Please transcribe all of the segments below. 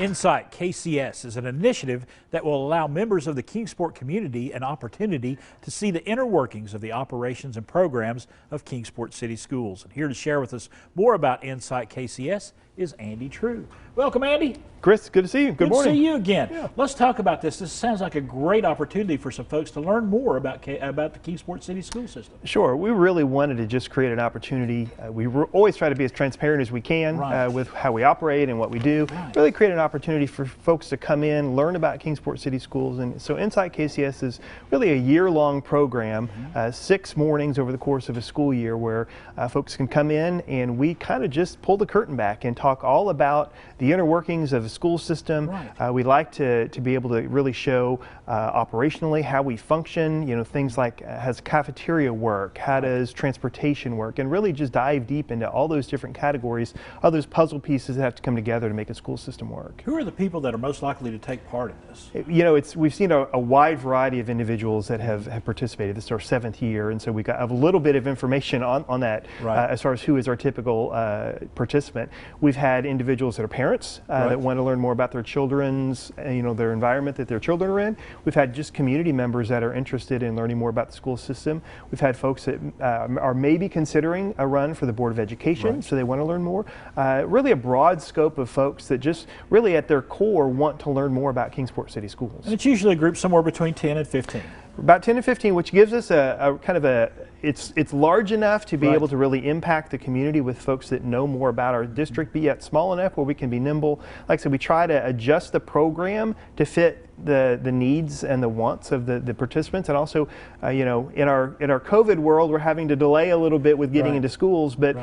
Insight KCS is an initiative that will allow members of the Kingsport community an opportunity to see the inner workings of the operations and programs of Kingsport City Schools. And here to share with us more about Insight KCS is Andy True. Welcome, Andy. Chris, good to see you. Good morning. Good to see you again. Yeah. Let's talk about this. This sounds like a great opportunity for some folks to learn more about the Kingsport City school system. Sure. We really wanted to just create an opportunity. We always try to be as transparent as we can with how we operate and what we do. Really create an opportunity for folks to come in, learn about Kingsport City Schools. And so Insight KCS is really a year-long program, 6 mornings over the course of a school year where folks can come in and we kind of just pull the curtain back and talk all about the inner workings of a school system. We like to be able to really show operationally how we function, you know, things like has cafeteria work, how does transportation work, and really just dive deep into all those different categories, all those puzzle pieces that have to come together to make a school system work. Who are the people that are most likely to take part in this? You know, we've seen a wide variety of individuals that have participated. This is our 7th year, and so we got a little bit of information on that as far as who is our typical participant. We've had individuals that are parents that want to learn more about their children's, their environment that their children are in. We've had just community members that are interested in learning more about the school system. We've had folks that are maybe considering a run for the Board of Education, so they want to learn more. Really a broad scope of folks that just really at their core want to learn more about Kingsport City Schools. And it's usually a group somewhere between 10 and 15. About 10 to 15, which gives us a kind of it's large enough to be able to really impact the community with folks that know more about our district, but yet small enough where we can be nimble. Like I said, we try to adjust the program to fit the needs and the wants of the participants, and also in our COVID world we're having to delay a little bit with getting into schools, but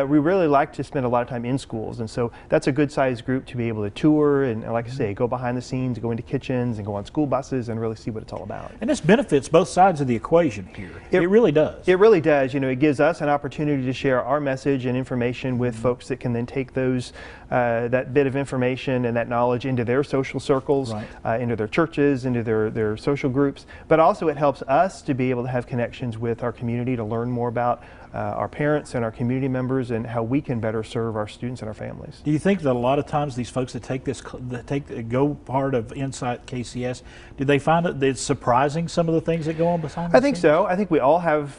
we really like to spend a lot of time in schools, and so that's a good sized group to be able to tour and like I say, go behind the scenes, go into kitchens and go on school buses and really see what it's all about. And this benefits both sides of the equation here. It really does. It really does. You know, it gives us an opportunity to share our message and information with folks that can then take those that bit of information and that knowledge into their social circles, into their churches, into their social groups, but also it helps us to be able to have connections with our community to learn more about our parents and our community members and how we can better serve our students and our families. Do you think that a lot of times these folks that go part of Insight KCS, do they find that it's surprising some of the things that go on behind the scenes? I think so. I think we all have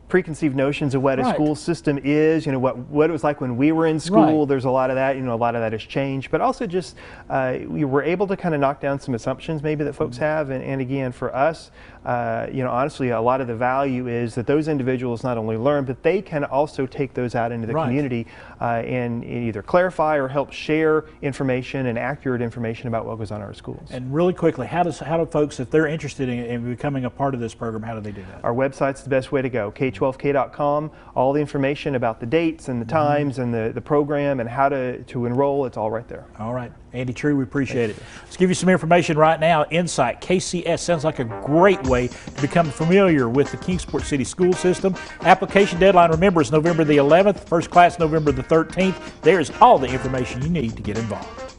preconceived notions of what a school system is, what it was like when we were in school. There's a lot of that, a lot of that has changed, but also just we were able to kind of knock down some assumptions maybe that folks have, and again for us, honestly, a lot of the value is that those individuals not only learn, but they can also take those out into the community and either clarify or help share information and accurate information about what goes on in our schools. And really quickly, how do folks, if they're interested in becoming a part of this program, how do they do that? Our website's the best way to go, k12k.com. All the information about the dates and the times and the program and how to enroll, it's all right there. All right. Andy True, we appreciate it. Let's give you some information right now. Insight KCS sounds like a great way to become familiar with the Kingsport City school system. Application deadline, remember, is November the 11th, first class November the 13th. There's all the information you need to get involved.